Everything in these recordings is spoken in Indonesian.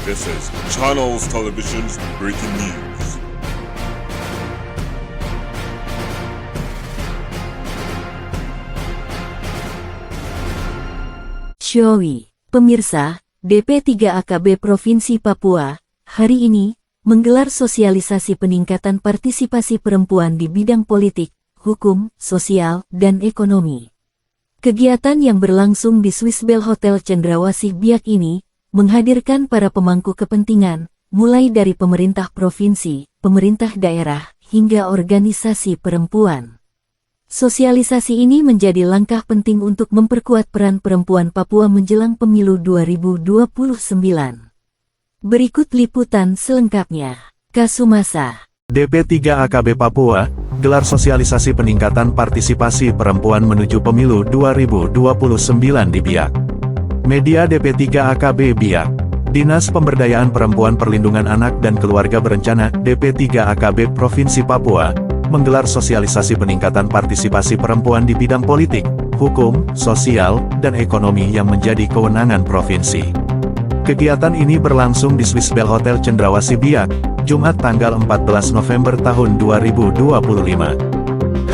This is Channels Television's breaking news. Syoi, pemirsa, DP3AKB Provinsi Papua, hari ini, menggelar sosialisasi peningkatan partisipasi perempuan di bidang politik, hukum, sosial, dan ekonomi. Kegiatan yang berlangsung di Swissbell Hotel Cendrawasih Biak ini, menghadirkan para pemangku kepentingan, mulai dari pemerintah provinsi, pemerintah daerah, hingga organisasi perempuan. Sosialisasi ini menjadi langkah penting untuk memperkuat peran perempuan Papua menjelang pemilu 2029. Berikut liputan selengkapnya. Kasumasa. DP3AKB Papua, gelar sosialisasi peningkatan partisipasi perempuan menuju pemilu 2029 di Biak. Media DP3AKB Biak. Dinas Pemberdayaan Perempuan Perlindungan Anak dan Keluarga Berencana DP3AKB Provinsi Papua, menggelar sosialisasi peningkatan partisipasi perempuan di bidang politik, hukum, sosial, dan ekonomi yang menjadi kewenangan provinsi. Kegiatan ini berlangsung di Swissbell Hotel Cendrawasih Biak, Jumat tanggal 14 November tahun 2025.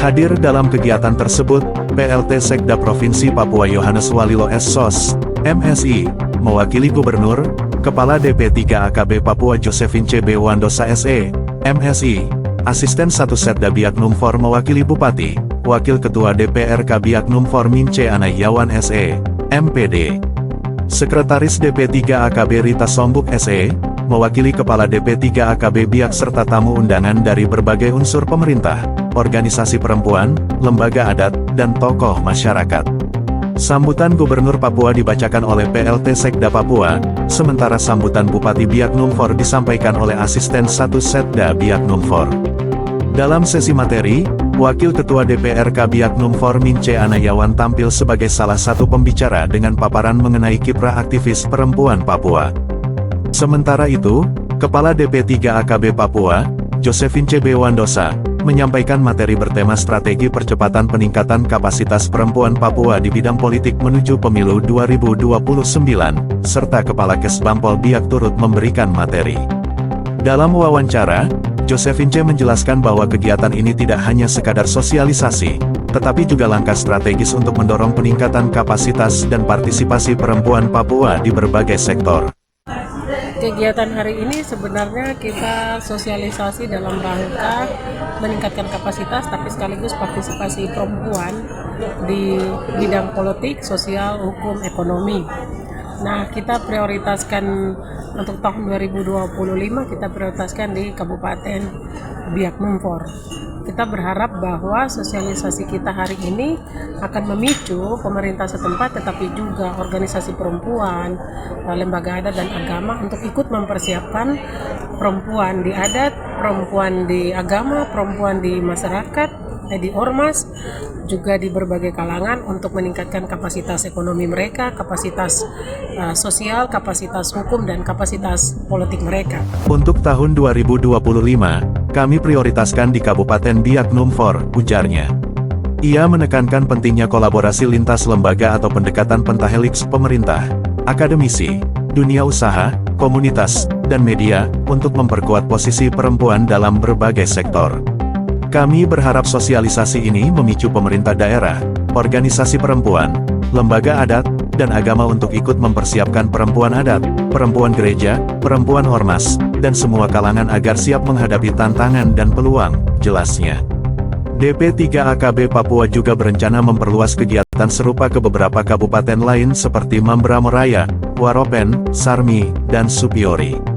Hadir dalam kegiatan tersebut, PLT Sekda Provinsi Papua Yohanes Walilo SSOS, MSI, mewakili Gubernur, Kepala DP3AKB Papua Josephine CB Wandosa SE, MSI, Asisten 1 Setda Biak Numfor mewakili Bupati, Wakil Ketua DPRK Biak Numfor Mince Anayawan SE, MPD. Sekretaris DP3AKB Rita Sombuk SE, mewakili Kepala DP3AKB Biak serta tamu undangan dari berbagai unsur pemerintah, organisasi perempuan, lembaga adat, dan tokoh masyarakat. Sambutan Gubernur Papua dibacakan oleh PLT Sekda Papua, sementara sambutan Bupati Biak Numfor disampaikan oleh Asisten 1 Setda Biak Numfor. Dalam sesi materi, Wakil Ketua DPRK Biak Numfor Mince Anayawan tampil sebagai salah satu pembicara dengan paparan mengenai kiprah aktivis perempuan Papua. Sementara itu, Kepala DP3AKB Papua, Josephine CB Wandosa, menyampaikan materi bertema strategi percepatan peningkatan kapasitas perempuan Papua di bidang politik menuju pemilu 2029, serta Kepala Kesbampol Biak turut memberikan materi. Dalam wawancara, Josephine C. menjelaskan bahwa kegiatan ini tidak hanya sekadar sosialisasi, tetapi juga langkah strategis untuk mendorong peningkatan kapasitas dan partisipasi perempuan Papua di berbagai sektor. Kegiatan hari ini sebenarnya kita sosialisasi dalam rangka meningkatkan kapasitas tapi sekaligus partisipasi perempuan di bidang politik, sosial, hukum, ekonomi. Nah, kita prioritaskan untuk tahun 2025 kita prioritaskan di Kabupaten Biak Numfor. Kita berharap bahwa sosialisasi kita hari ini akan memicu pemerintah setempat tetapi juga organisasi perempuan, lembaga adat dan agama untuk ikut mempersiapkan perempuan di adat, perempuan di agama, perempuan di masyarakat, di ormas, juga di berbagai kalangan untuk meningkatkan kapasitas ekonomi mereka, kapasitas sosial, kapasitas hukum, dan kapasitas politik mereka. Untuk tahun 2025, kami prioritaskan di Kabupaten Biak Numfor, ujarnya. Ia menekankan pentingnya kolaborasi lintas lembaga atau pendekatan pentahelix pemerintah, akademisi, dunia usaha, komunitas, dan media, untuk memperkuat posisi perempuan dalam berbagai sektor. Kami berharap sosialisasi ini memicu pemerintah daerah, organisasi perempuan, lembaga adat, dan agama untuk ikut mempersiapkan perempuan adat, perempuan gereja, perempuan ormas, dan semua kalangan agar siap menghadapi tantangan dan peluang, jelasnya. DP3AKB Papua juga berencana memperluas kegiatan serupa ke beberapa kabupaten lain seperti Mambramo Raya, Waropen, Sarmi, dan Supiori.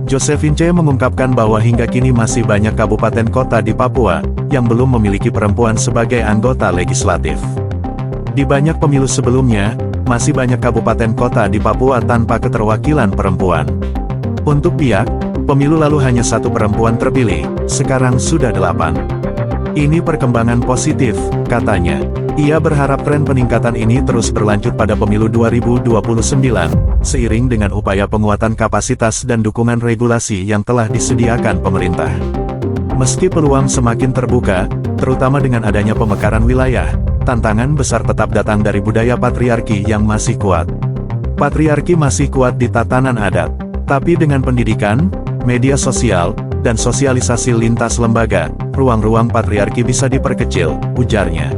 Josephine C. mengungkapkan bahwa hingga kini masih banyak kabupaten kota di Papua yang belum memiliki perempuan sebagai anggota legislatif. Di banyak pemilu sebelumnya, masih banyak kabupaten kota di Papua tanpa keterwakilan perempuan. Untuk Biak, pemilu lalu hanya 1 perempuan terpilih, sekarang sudah 8. Ini perkembangan positif, katanya. Ia berharap tren peningkatan ini terus berlanjut pada pemilu 2029, seiring dengan upaya penguatan kapasitas dan dukungan regulasi yang telah disediakan pemerintah. Meski peluang semakin terbuka, terutama dengan adanya pemekaran wilayah, tantangan besar tetap datang dari budaya patriarki yang masih kuat. Patriarki masih kuat di tatanan adat, Tapi dengan pendidikan, media sosial, dan sosialisasi lintas lembaga, ruang-ruang patriarki bisa diperkecil, ujarnya.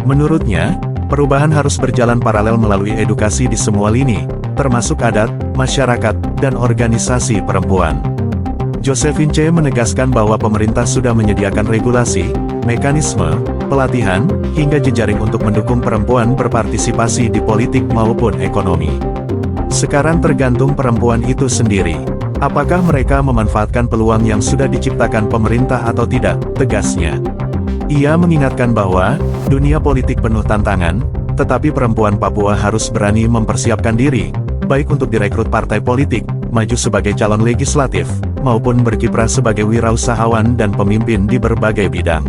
Menurutnya, perubahan harus berjalan paralel melalui edukasi di semua lini, termasuk adat, masyarakat, dan organisasi perempuan. Josephine C. menegaskan bahwa pemerintah sudah menyediakan regulasi, mekanisme, pelatihan, hingga jejaring untuk mendukung perempuan berpartisipasi di politik maupun ekonomi. Sekarang tergantung perempuan itu sendiri. Apakah mereka memanfaatkan peluang yang sudah diciptakan pemerintah atau tidak, tegasnya. Ia mengingatkan bahwa, dunia politik penuh tantangan, tetapi perempuan Papua harus berani mempersiapkan diri, baik untuk direkrut partai politik, maju sebagai calon legislatif, maupun berkiprah sebagai wirausahawan dan pemimpin di berbagai bidang.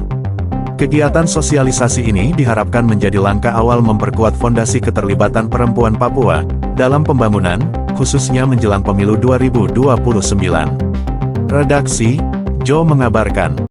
Kegiatan sosialisasi ini diharapkan menjadi langkah awal memperkuat fondasi keterlibatan perempuan Papua dalam pembangunan, khususnya menjelang pemilu 2029. Redaksi, Jo mengabarkan.